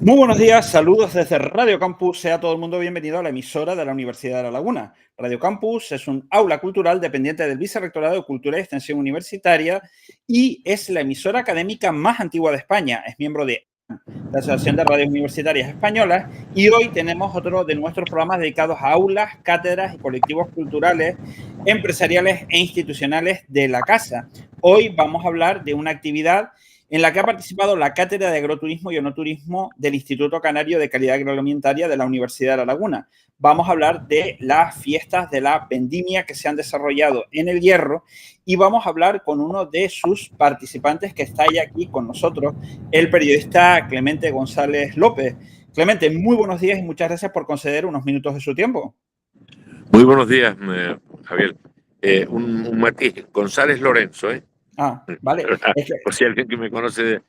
Muy buenos días, saludos desde Radio Campus. Sea todo el mundo bienvenido a la emisora de la Universidad de La Laguna. Radio Campus es un aula cultural dependiente del Vicerrectorado de Cultura y Extensión Universitaria y es la emisora académica más antigua de España. Es miembro de la Asociación de Radios Universitarias Españolas y hoy tenemos otro de nuestros programas dedicados a aulas, cátedras y colectivos culturales, empresariales e institucionales de la casa. Hoy vamos a hablar de una actividad en la que ha participado la Cátedra de Agroturismo y Enoturismo del Instituto Canario de Calidad Agroalimentaria de la Universidad de La Laguna. Vamos a hablar de las fiestas de la vendimia que se han desarrollado en El Hierro y vamos a hablar con uno de sus participantes que está ya aquí con nosotros, el periodista Clemente González López. Clemente, muy buenos días y muchas gracias por conceder unos minutos de su tiempo. Muy buenos días, Javier. Un matiz, González Lorenzo, ¿eh? Ah, vale. Es que Por si alguien que me conoce,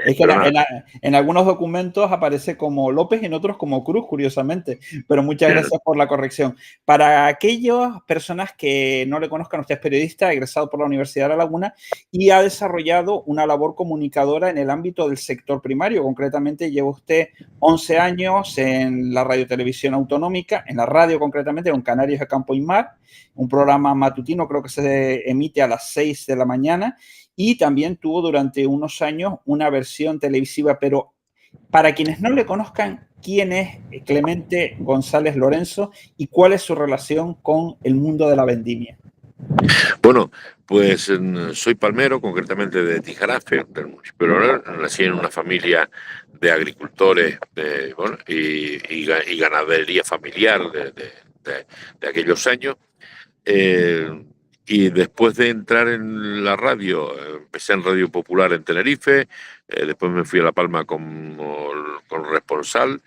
Es que pero nada. en algunos documentos aparece como López y en otros como Cruz, curiosamente. Pero muchas gracias por la corrección. Para aquellas personas que no le conozcan, usted es periodista, egresado por la Universidad de La Laguna y ha desarrollado una labor comunicadora en el ámbito del sector primario. Concretamente, lleva usted 11 años en la radiotelevisión autonómica, en la radio concretamente, en Canarios de Campo y Mar, un programa matutino, creo que se emite a las 6 de la mañana y también tuvo durante unos años una versión televisiva, pero para quienes no le conozcan, ¿quién es Clemente González Lorenzo y cuál es su relación con el mundo de la vendimia? Bueno, pues soy palmero, concretamente de Tijarafe, del municipio de Oral. Nací en una familia de agricultores bueno, y ganadería familiar de aquellos años. Eh, y después de entrar en la radio, empecé en Radio Popular en Tenerife, después me fui a La Palma con corresponsal.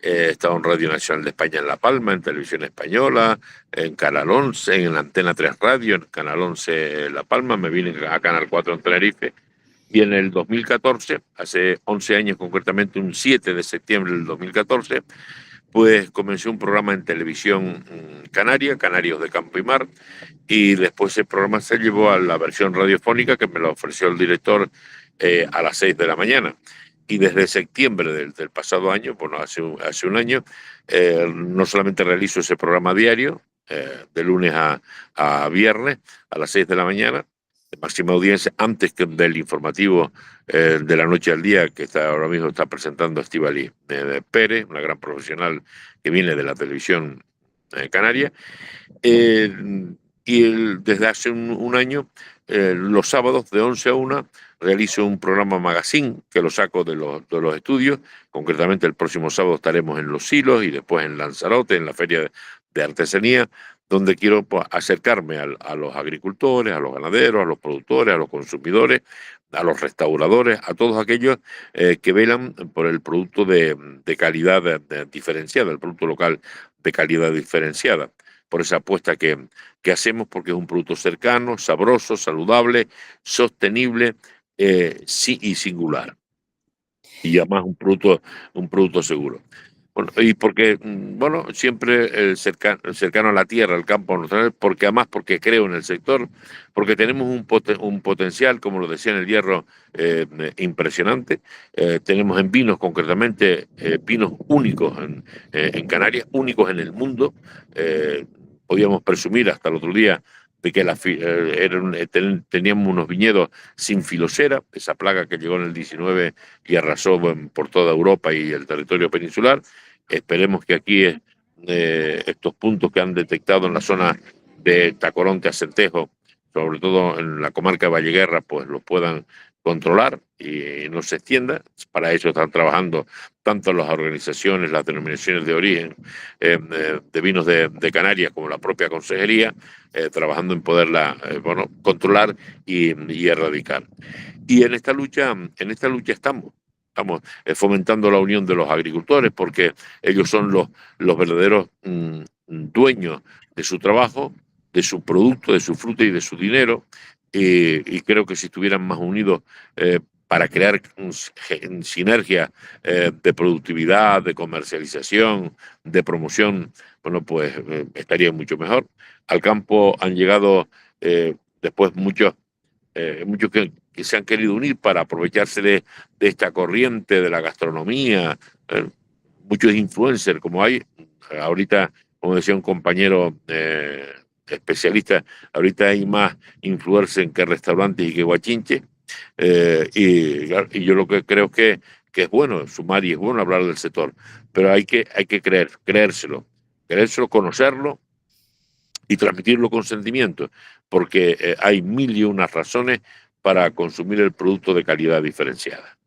He estado en Radio Nacional de España en La Palma, en Televisión Española, en Canal 11, en Antena 3 Radio, en Canal 11 La Palma, me vine a Canal 4 en Tenerife. Y en el 2014, hace 11 años concretamente, un 7 de septiembre del 2014, pues comencé un programa en televisión canaria, Canarios de Campo y Mar, y después el programa se llevó a la versión radiofónica que me lo ofreció el director a las 6 de la mañana. Y desde septiembre del pasado año, bueno, hace un año, no solamente realizo ese programa diario, de lunes a viernes, a las 6 de la mañana, de máxima audiencia, antes que del informativo de la noche al día, que ahora mismo está presentando Estíbaliz Pérez, una gran profesional que viene de la televisión canaria. Eh, Desde hace un año, los sábados de 11 a 1, realizo un programa magazine que lo saco de los estudios. Concretamente, el próximo sábado estaremos en Los Silos y después en Lanzarote, en la Feria de Artesanía, donde quiero, pues, acercarme a los agricultores, a los ganaderos, a los productores, a los consumidores, a los restauradores, a todos aquellos que velan por el producto de calidad diferenciada, el producto local de calidad diferenciada, por esa apuesta que hacemos, porque es un producto cercano, sabroso, saludable, sostenible, sí, y singular. Y además un producto seguro. Bueno, y porque, bueno, siempre cercano a la tierra, al campo, porque además porque creo en el sector, porque tenemos un potencial, como lo decía en El Hierro, impresionante. Tenemos en vinos, concretamente, vinos únicos en Canarias, únicos en el mundo. Podíamos presumir hasta el otro día de que teníamos unos viñedos sin filosera, esa plaga que llegó en el 19 y arrasó por toda Europa y el territorio peninsular. Esperemos que aquí estos puntos que han detectado en la zona de Tacoronte a Centejo, sobre todo en la comarca de Valleguerra, pues los puedan controlar y no se extienda. Para eso están trabajando tanto las organizaciones, las denominaciones de origen de vinos de Canarias, como la propia consejería, trabajando en poderla bueno, controlar y erradicar. Y en esta lucha estamos fomentando la unión de los agricultores, porque ellos son los verdaderos dueños de su trabajo, de su producto, de su fruta y de su dinero. Y creo que si estuvieran más unidos para crear sinergia de productividad, de comercialización, de promoción, bueno, pues estaría mucho mejor. Al campo han llegado después muchos que se han querido unir para aprovecharse de esta corriente de la gastronomía. Muchos influencers, como hay ahorita, como decía un compañero especialista, ahorita hay más influencers que restaurantes y que guachinches. Y yo lo que creo que es bueno sumar y es bueno hablar del sector, pero hay que creérselo, conocerlo y transmitirlo con sentimiento, porque hay mil y unas razones para consumir el producto de calidad diferenciada.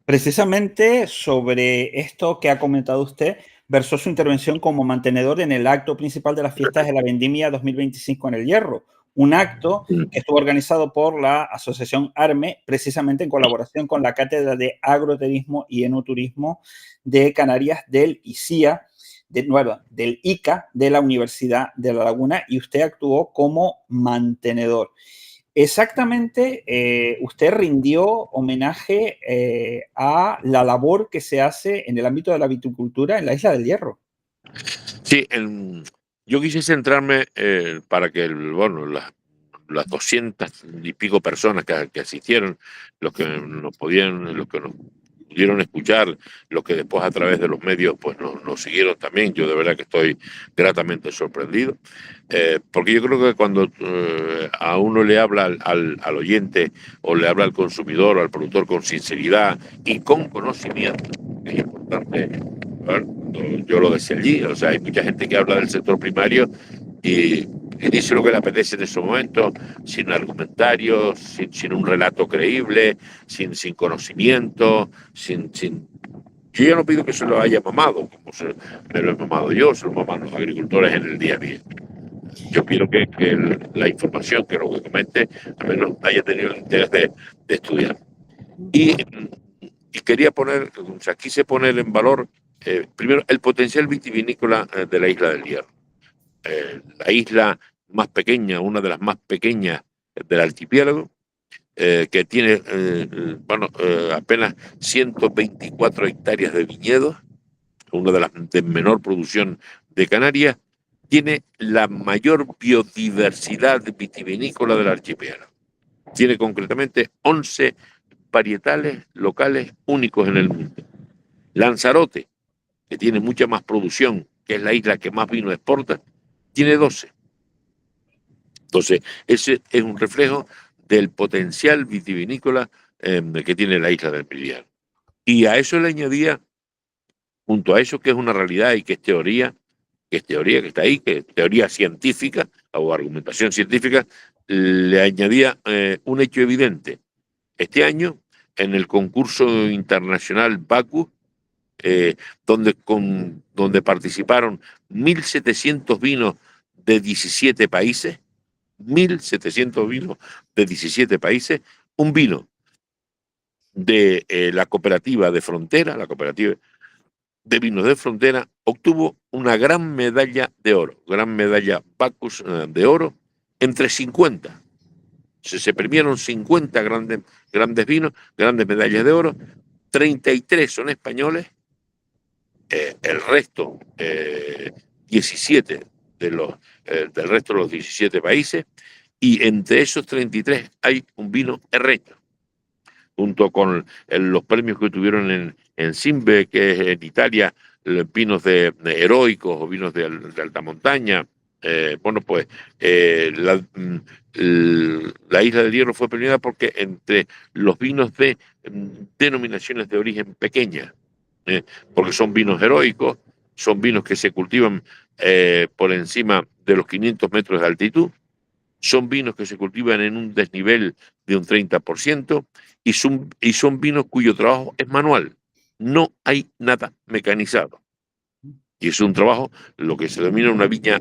Precisamente sobre esto que ha comentado usted, versó su intervención como mantenedor en el acto principal de las fiestas de la Vendimia 2025 en El Hierro, un acto que estuvo organizado por la Asociación ARME, precisamente en colaboración con la Cátedra de Agroturismo y Enoturismo de Canarias del ICIA, del ICA de la Universidad de La Laguna, y usted actuó como mantenedor. Exactamente, usted rindió homenaje a la labor que se hace en el ámbito de la viticultura en la Isla del Hierro. Sí, yo quise centrarme para que las 200 y pico personas que asistieron, los que nos pudieron escuchar, los que después a través de los medios pues nos siguieron también. Yo de verdad que estoy gratamente sorprendido, porque yo creo que cuando a uno le habla al oyente o le habla al consumidor o al productor con sinceridad y con conocimiento, es importante. Yo lo decía allí, o sea, hay mucha gente que habla del sector primario y dice lo que le apetece en ese momento, sin argumentarios, sin un relato creíble, sin conocimiento, Yo ya no pido que se lo haya mamado, como me lo he mamado yo, se lo maman los agricultores en el día a día. Yo quiero que la información, que lo que comente, al menos haya tenido el interés de estudiar. Y, y quería poner, o sea, quise poner en valor primero el potencial vitivinícola de la Isla del Hierro. La isla más pequeña, una de las más pequeñas del archipiélago, que tiene apenas 124 hectáreas de viñedos, una de las de menor producción de Canarias, tiene la mayor biodiversidad vitivinícola del archipiélago. Tiene concretamente 11 varietales locales únicos en el mundo. Lanzarote, que tiene mucha más producción, que es la isla que más vino exporta, tiene 12. Entonces, ese es un reflejo del potencial vitivinícola que tiene la isla del Meridiano. Y a eso le añadía, junto a eso que es una realidad y que es teoría, que está ahí, que es teoría científica o argumentación científica, le añadía un hecho evidente. Este año, en el concurso internacional Baku, donde participaron 1.700 vinos de 17 países, 1.700 vinos de 17 países, un vino de la cooperativa de Frontera, la cooperativa de vinos de Frontera, obtuvo una gran medalla de oro, gran medalla Bacus de oro, entre 50. Se premiaron 50 grandes vinos, grandes medallas de oro, 33 son españoles, el resto, 17 del resto de los 17 países, y entre esos 33 hay un vino herreño, junto con los premios que tuvieron en Simbe, que es en Italia, vinos de heroicos o vinos de alta montaña. La Isla del Hierro fue premiada porque entre los vinos de denominaciones de origen pequeñas, porque son vinos heroicos, son vinos que se cultivan por encima de los 500 metros de altitud, son vinos que se cultivan en un desnivel de un 30% y son vinos cuyo trabajo es manual. No hay nada mecanizado. Y es un trabajo, lo que se denomina una viña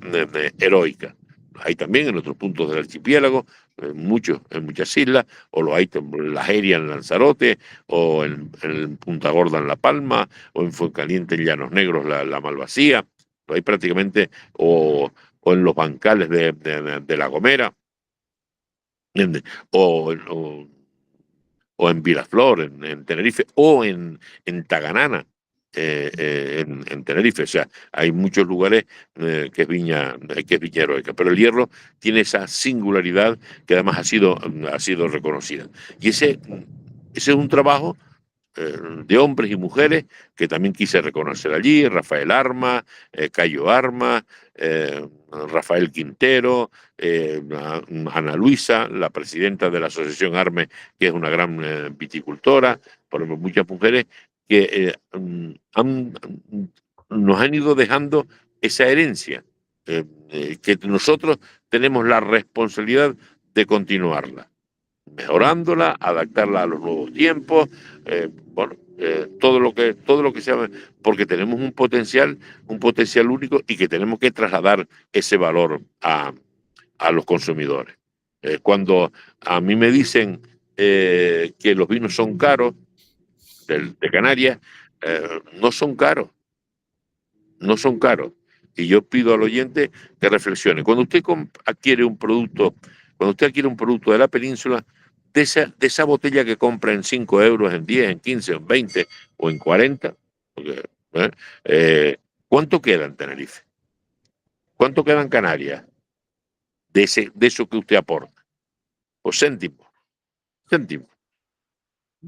heroica. Hay también en otros puntos del archipiélago, en muchas islas, o lo hay en La Jeria, en Lanzarote, o en Punta Gorda, en La Palma, o en Fuencaliente, en Llanos Negros, la Malvasía. Lo hay prácticamente, o en los bancales de La Gomera, o, o, o en Vilaflor, en Tenerife, o en Taganana. en Tenerife. O sea, hay muchos lugares que es viña heroica, pero el Hierro tiene esa singularidad que además ha sido reconocida. Y ese es un trabajo de hombres y mujeres que también quise reconocer allí: Rafael Armas, Cayo Armas, Rafael Quintero, Ana Luisa, la presidenta de la Asociación Arme, que es una gran viticultora, por ejemplo, muchas mujeres que nos han ido dejando esa herencia, que nosotros tenemos la responsabilidad de continuarla, mejorándola, adaptarla a los nuevos tiempos, todo lo que sea, porque tenemos un potencial único y que tenemos que trasladar ese valor a los consumidores. Cuando a mí me dicen que los vinos son caros de Canarias, no son caros, no son caros. Y yo pido al oyente que reflexione. Cuando usted adquiere un producto de la península, de esa botella que compra en 5 euros, en 10, en 15, en 20 o en 40, porque, ¿cuánto queda en Tenerife? ¿Cuánto queda en Canarias de eso que usted aporta? Pues céntimos, céntimos,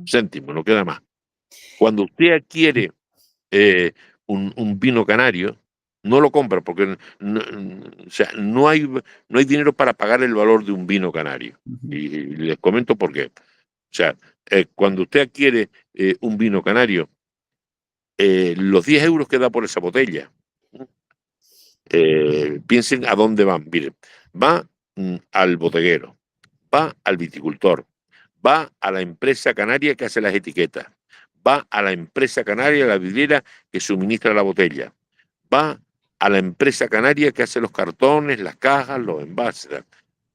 céntimos, no queda más. Cuando usted adquiere un vino canario, no lo compra porque o sea, no hay dinero para pagar el valor de un vino canario. Y les comento por qué. O sea, cuando usted adquiere un vino canario, los 10 euros que da por esa botella, piensen a dónde van. Miren, va al bodeguero, va al viticultor, va a la empresa canaria que hace las etiquetas, va a la empresa canaria, la vidriera que suministra la botella, va a la empresa canaria que hace los cartones, las cajas, los envases,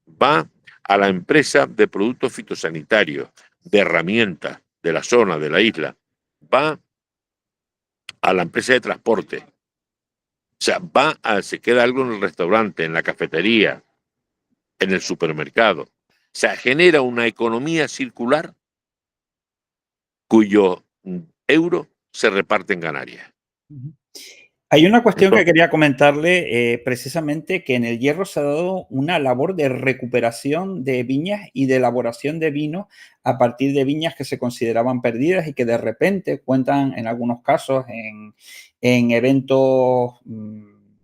va a la empresa de productos fitosanitarios, de herramientas de la zona, de la isla, va a la empresa de transporte. O sea, se queda algo en el restaurante, en la cafetería, en el supermercado. O sea, genera una economía circular cuyo euro se reparte en Canarias. Hay una cuestión que Entonces, quería comentarle, precisamente que en el Hierro se ha dado una labor de recuperación de viñas y de elaboración de vino a partir de viñas que se consideraban perdidas y que de repente cuentan en algunos casos en eventos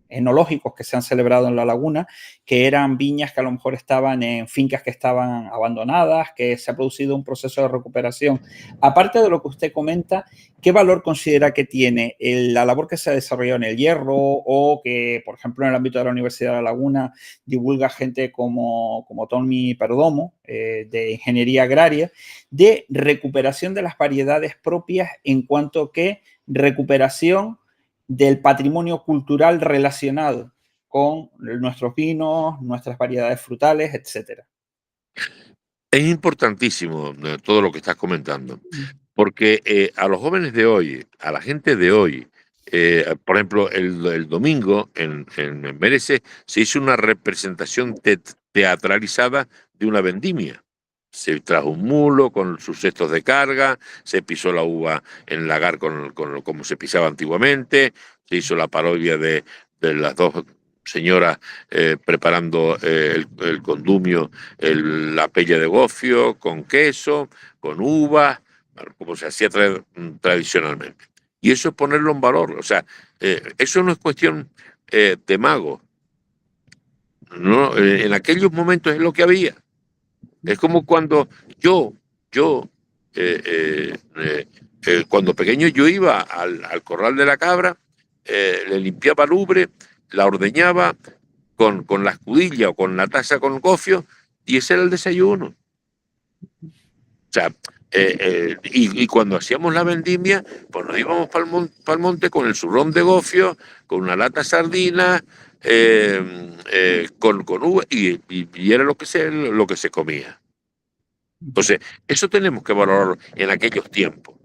enológicos que se han celebrado en la laguna, que eran viñas que a lo mejor estaban en fincas que estaban abandonadas, que se ha producido un proceso de recuperación. Aparte de lo que usted comenta, ¿qué valor considera que tiene la labor que se ha desarrollado en el Hierro o que, por ejemplo, en el ámbito de la Universidad de La Laguna divulga gente como Tommy Perdomo, de Ingeniería Agraria, de recuperación de las variedades propias en cuanto que recuperación del patrimonio cultural relacionado con nuestros vinos, nuestras variedades frutales, etcétera? es importantísimo todo lo que estás comentando, porque a los jóvenes de hoy, a la gente de hoy, por ejemplo, el domingo en Merece se hizo una representación teatralizada de una vendimia. Se trajo un mulo con sus cestos de carga, se pisó la uva en el lagar como se pisaba antiguamente, se hizo la parodia de las dos señoras preparando el condumio, la pella de gofio con queso, con uvas, como se hacía tradicionalmente. Y eso es ponerlo en valor. O sea, eso no es cuestión de mago. No, en aquellos momentos es lo que había. Es como cuando yo cuando pequeño yo iba al corral de la cabra, le limpiaba el ubre, la ordeñaba con la escudilla o con la taza con gofio, y ese era el desayuno. O sea, y cuando hacíamos la vendimia, pues nos íbamos para el monte con el zurrón de gofio, con una lata de sardinas, con uva, y era lo que se comía. Entonces, eso tenemos que valorarlo en aquellos tiempos.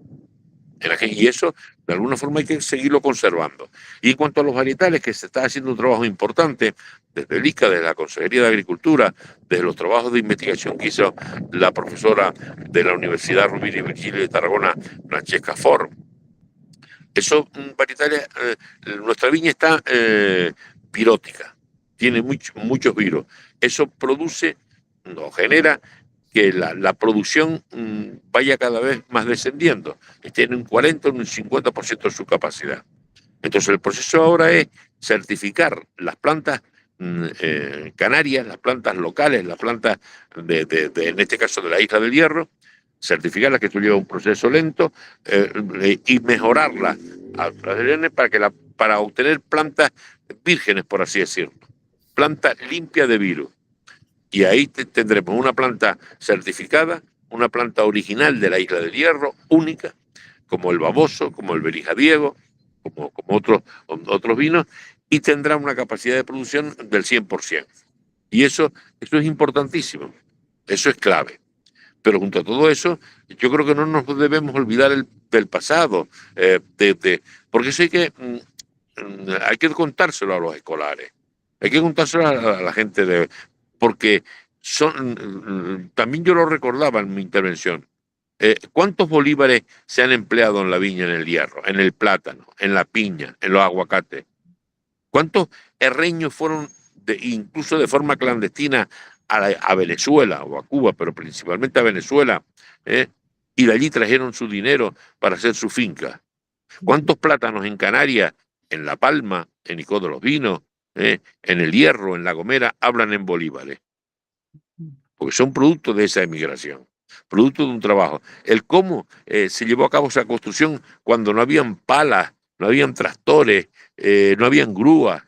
Y eso, de alguna forma, hay que seguirlo conservando. Y en cuanto a los varietales, que se está haciendo un trabajo importante desde el ICA, desde la Consejería de Agricultura, desde los trabajos de investigación que hizo la profesora de la Universidad Rovira y Virgilio de Tarragona, Francesca Fort, Esos varietales, nuestra viña está virótica, tiene muchos virus. Eso produce, no, genera que la producción vaya cada vez más descendiendo, esté en un 40 o un 50% de su capacidad. Entonces el proceso ahora es certificar las plantas canarias, las plantas locales, las plantas en este caso de la Isla del Hierro, certificarlas, que esto lleva un proceso lento, y mejorarlas para obtener plantas vírgenes, por así decirlo, plantas limpias de virus. Y ahí tendremos una planta certificada, una planta original de la Isla del Hierro, única, como el baboso, como el berija Diego, como otros vinos, y tendrá una capacidad de producción del 100%. Y eso es importantísimo, eso es clave. Pero junto a todo eso, yo creo que no nos debemos olvidar del pasado, porque eso hay que contárselo a los escolares, hay que contárselo a la gente, porque también yo lo recordaba en mi intervención. ¿Cuántos bolívares se han empleado en la viña, en el hierro, en el plátano, en la piña, en los aguacates? ¿Cuántos herreños fueron, incluso de forma clandestina, a Venezuela o a Cuba, pero principalmente a Venezuela, y de allí trajeron su dinero para hacer su finca? ¿Cuántos plátanos en Canarias, en La Palma, en Icó de los Vinos, en el Hierro, en La Gomera, hablan en bolívares? Porque son productos de esa emigración, producto de un trabajo. El cómo se llevó a cabo esa construcción cuando no habían palas, no habían tractores, no habían grúas,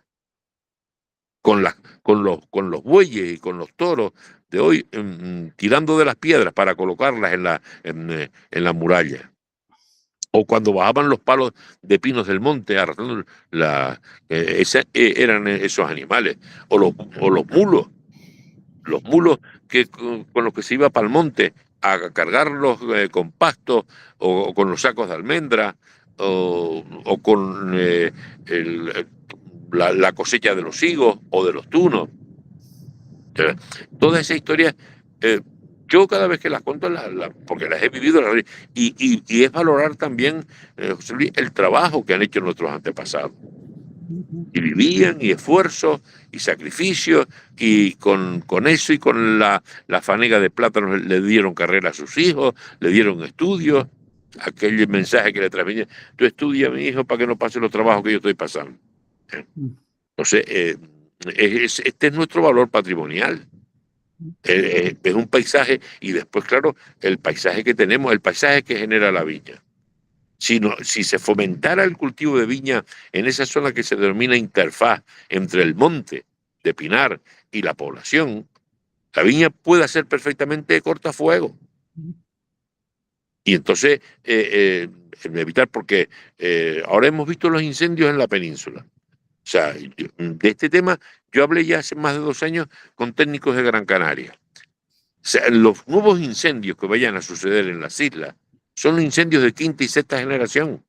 con los bueyes y con los toros de hoy tirando de las piedras para colocarlas en la muralla. O cuando bajaban los palos de pinos del monte arrastrando eran esos animales. O los mulos con los que se iba para el monte a cargarlos con pasto o con los sacos de almendra o con la cosecha de los higos o de los tunos. Toda esa historia, yo cada vez que las cuento, porque las he vivido, y es valorar también, José Luis, el trabajo que han hecho nuestros antepasados. Y vivían, y esfuerzo, y sacrificio, y con eso y con la fanega de plátanos le dieron carrera a sus hijos, le dieron estudios, aquel mensaje que le transmitían: tú estudia, mi hijo, para que no pase los trabajos que yo estoy pasando. Entonces, este es nuestro valor patrimonial. Es un paisaje, y después, claro, el paisaje que tenemos, el paisaje que genera la viña. Si se fomentara el cultivo de viña en esa zona que se denomina interfaz entre el monte de Pinar y la población, la viña puede ser perfectamente cortafuego. Y entonces, evitar, porque ahora hemos visto los incendios en la península. O sea, de este tema yo hablé ya hace más de 2 años con técnicos de Gran Canaria. O sea, los nuevos incendios que vayan a suceder en las islas son incendios de quinta y sexta generación.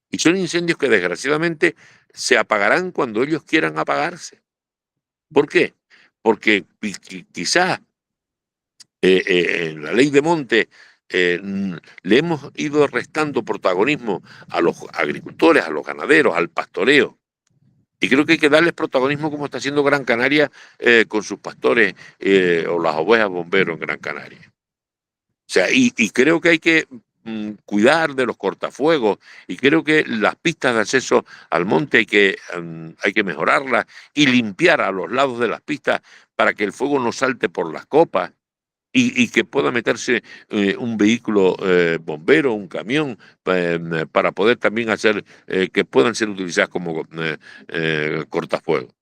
Y son incendios que desgraciadamente se apagarán cuando ellos quieran apagarse. ¿Por qué? Porque quizás en la ley de monte le hemos ido restando protagonismo a los agricultores, a los ganaderos, al pastoreo. Y creo que hay que darles protagonismo, como está haciendo Gran Canaria con sus pastores o las ovejas bomberos en Gran Canaria. O sea, y creo que hay que cuidar de los cortafuegos, y creo que las pistas de acceso al monte hay que mejorarlas y limpiar a los lados de las pistas para que el fuego no salte por las copas y que pueda meterse un vehículo bombero, un camión, para poder también hacer que puedan ser utilizadas como cortafuegos.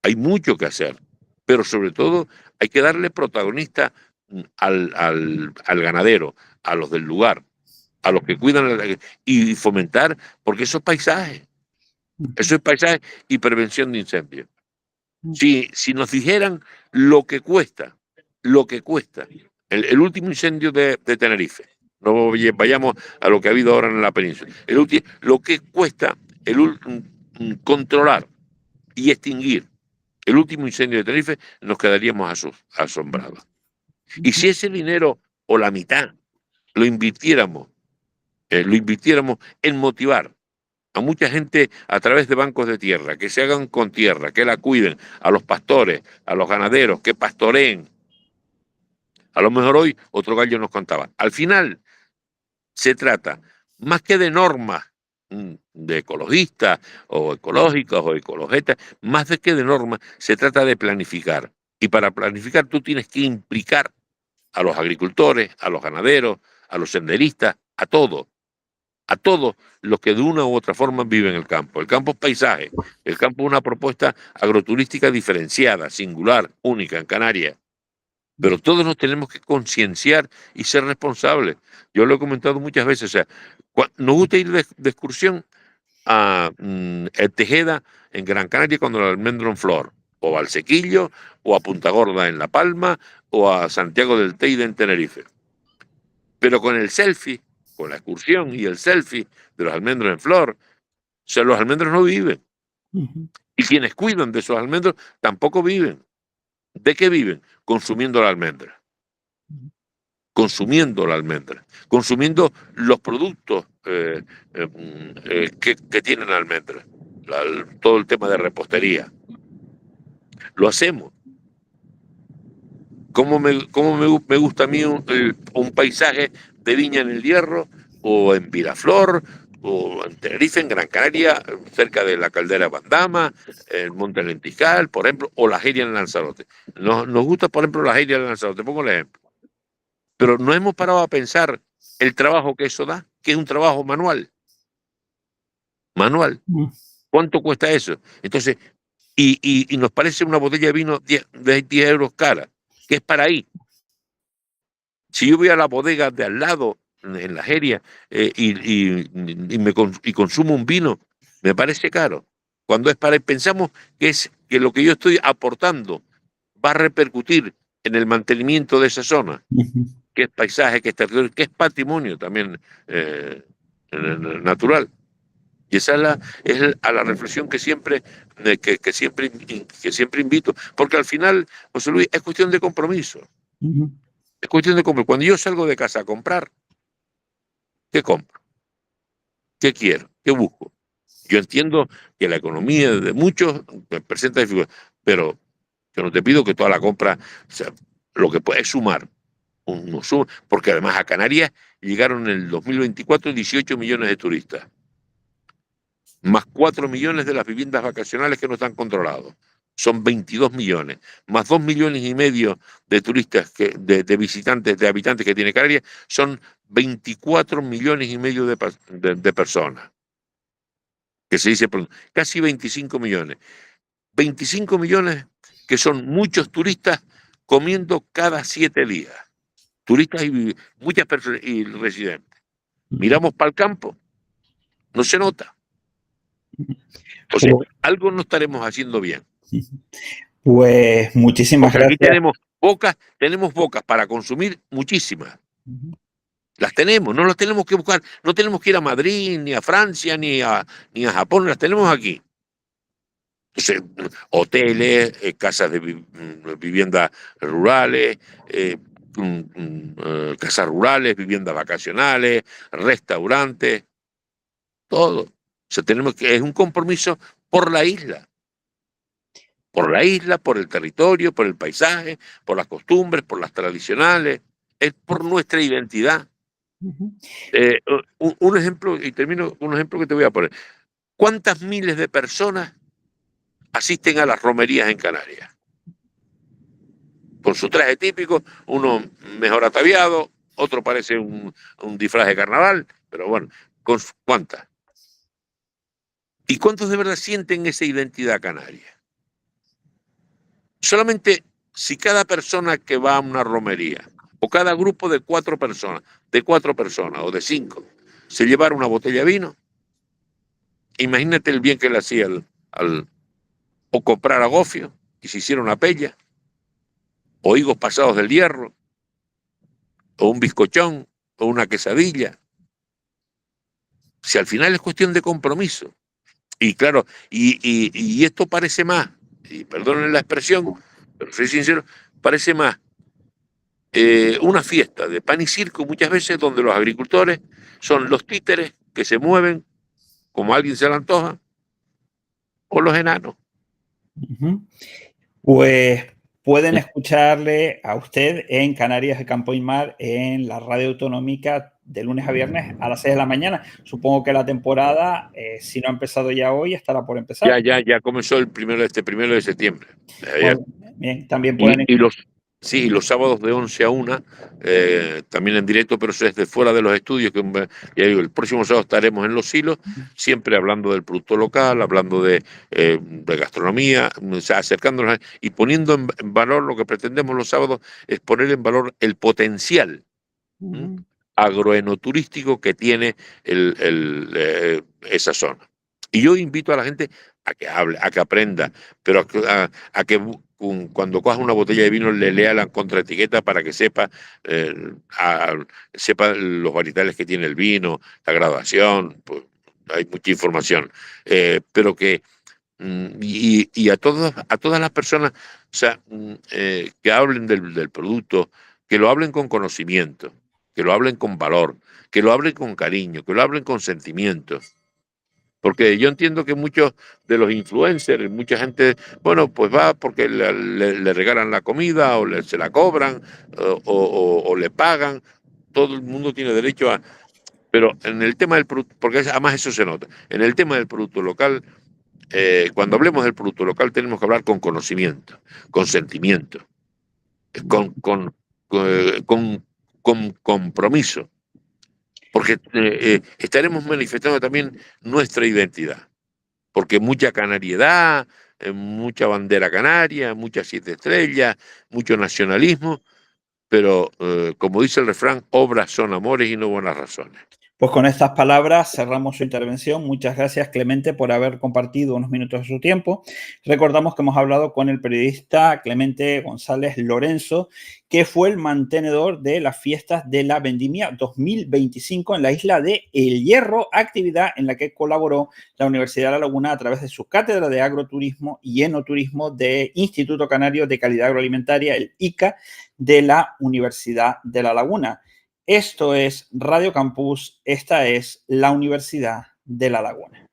Hay mucho que hacer, pero sobre todo hay que darle protagonista al ganadero, a los del lugar, a los que cuidan y fomentar, porque eso es paisaje y prevención de incendios. Si nos dijeran lo que cuesta, el último incendio de Tenerife, no vayamos a lo que ha habido ahora en la península, lo que cuesta controlar y extinguir el último incendio de Tenerife, nos quedaríamos asombrados. Y si ese dinero o la mitad lo invirtiéramos en motivar a mucha gente a través de bancos de tierra, que se hagan con tierra, que la cuiden, a los pastores, a los ganaderos, que pastoreen. A lo mejor hoy otro gallo nos contaba. Al final se trata, más que de normas de ecologistas o ecológicas o ecologistas, más de que de normas, se trata de planificar. Y para planificar tú tienes que implicar a los agricultores, a los ganaderos, a los senderistas, a todos los que de una u otra forma viven en el campo. El campo es paisaje, el campo es una propuesta agroturística diferenciada, singular, única en Canarias. Pero todos nos tenemos que concienciar y ser responsables. Yo lo he comentado muchas veces, o sea, nos gusta ir de excursión a el Tejeda en Gran Canaria cuando el almendro en flor, o al Sequillo, o a Punta Gorda en La Palma, o a Santiago del Teide en Tenerife. Pero con el selfie, con la excursión y el selfie de los almendros en flor, o sea, los almendros no viven. Y quienes cuidan de esos almendros tampoco viven. ¿De qué viven? Consumiendo la almendra. Consumiendo la almendra. Consumiendo los productos que tienen la almendra. Todo el tema de repostería. Lo hacemos. ¿Cómo me gusta a mí un paisaje de viña en el Hierro, o en Vilaflor, o en Tenerife, en Gran Canaria, cerca de la caldera Bandama, el Monte Lentiscal, por ejemplo, o la Jeria en Lanzarote? Nos gusta, por ejemplo, la Jeria en Lanzarote, pongo el ejemplo. Pero no hemos parado a pensar el trabajo que eso da, que es un trabajo manual. Manual. ¿Cuánto cuesta eso? Entonces, y nos parece una botella de vino de 10 euros cara, que es para ahí. Si yo voy a la bodega de al lado, en la Jeria, y consumo un vino, me parece caro. Cuando es para, pensamos que lo que yo estoy aportando va a repercutir en el mantenimiento de esa zona, que es paisaje, que es territorio, que es patrimonio también natural. Y esa es a la reflexión que siempre invito, porque al final, José Luis, es cuestión de compromiso. Es cuestión de comprar. Cuando yo salgo de casa a comprar, ¿qué compro? ¿Qué quiero? ¿Qué busco? Yo entiendo que la economía de muchos presenta dificultades, pero yo no te pido que toda la compra, o sea, lo que puedes sumar, porque además a Canarias llegaron en el 2024 18 millones de turistas, más 4 millones de las viviendas vacacionales que no están controlados. Son 22 millones, más 2 millones y medio de turistas, de visitantes, de habitantes que tiene Canarias, son 24 millones y medio de personas. Que se dice casi 25 millones. 25 millones que son muchos turistas comiendo cada 7 días. Turistas y muchas personas y residentes. Miramos para el campo, no se nota. O sea, algo no estaremos haciendo bien. Pues muchísimas gracias. Aquí tenemos bocas para consumir muchísimas. Las tenemos, no las tenemos que buscar, no tenemos que ir a Madrid, ni a Francia, ni a Japón, las tenemos aquí. Entonces, hoteles, casas de viviendas rurales, casas rurales, viviendas vacacionales, restaurantes, todo. O sea, es un compromiso por la isla. Por la isla, por el territorio, por el paisaje, por las costumbres, por las tradicionales, es por nuestra identidad. Un ejemplo, y termino con un ejemplo que te voy a poner. ¿Cuántas miles de personas asisten a las romerías en Canarias? Con su traje típico, uno mejor ataviado, otro parece un disfraz de carnaval, pero bueno, ¿cuántas? ¿Y cuántos de verdad sienten esa identidad canaria? Solamente si cada persona que va a una romería, o cada grupo de 4 personas, o de 5, se llevara una botella de vino, imagínate el bien que le hacía o comprar agofio, y se hiciera una pella, o higos pasados del Hierro, o un bizcochón, o una quesadilla. Si al final es cuestión de compromiso. Y claro, y esto parece más, y perdonen la expresión, pero soy sincero, parece más una fiesta de pan y circo muchas veces, donde los agricultores son los títeres que se mueven como a alguien se le antoja, o los enanos. Pues pueden escucharle a usted en Canarias de Campo y Mar, en la radio autonómica, de lunes a viernes a las 6 de la mañana. Supongo que la temporada, si no ha empezado ya hoy, estará por empezar. Ya comenzó el primero de septiembre. Pues, bien, también pueden... Sí, los sábados de 11 a 1, también en directo, pero eso es de fuera de los estudios. Ya digo, el próximo sábado estaremos en Los Silos, siempre hablando del producto local, hablando de gastronomía, o sea, acercándonos y poniendo en valor. Lo que pretendemos los sábados es poner en valor el potencial agroenoturístico que tiene esa zona. Y yo invito a la gente a que hable, a que aprenda, pero a que cuando coja una botella de vino le lea la contraetiqueta para que sepa, sepa los varietales que tiene el vino, la graduación, pues, hay mucha información, pero que y a todas las personas, o sea, que hablen del producto, que lo hablen con conocimiento, que lo hablen con valor, que lo hablen con cariño, que lo hablen con sentimiento. Porque yo entiendo que muchos de los influencers, mucha gente, bueno, pues va porque le regalan la comida o se la cobran o le pagan. Todo el mundo tiene derecho a... Pero en el tema del producto, porque además eso se nota, en el tema del producto local, cuando hablemos del producto local tenemos que hablar con conocimiento, con sentimiento, con compromiso. Porque estaremos manifestando también nuestra identidad, porque mucha canariedad, mucha bandera canaria, muchas 7 estrellas, mucho nacionalismo, pero como dice el refrán, obras son amores y no buenas razones. Pues con estas palabras cerramos su intervención. Muchas gracias, Clemente, por haber compartido unos minutos de su tiempo. Recordamos que hemos hablado con el periodista Clemente González Lorenzo, que fue el mantenedor de las fiestas de la Vendimia 2025 en la isla de El Hierro, actividad en la que colaboró la Universidad de La Laguna a través de su cátedra de agroturismo y enoturismo de Instituto Canario de Calidad Agroalimentaria, el ICA, de la Universidad de La Laguna. Esto es Radio Campus, esta es la Universidad de La Laguna.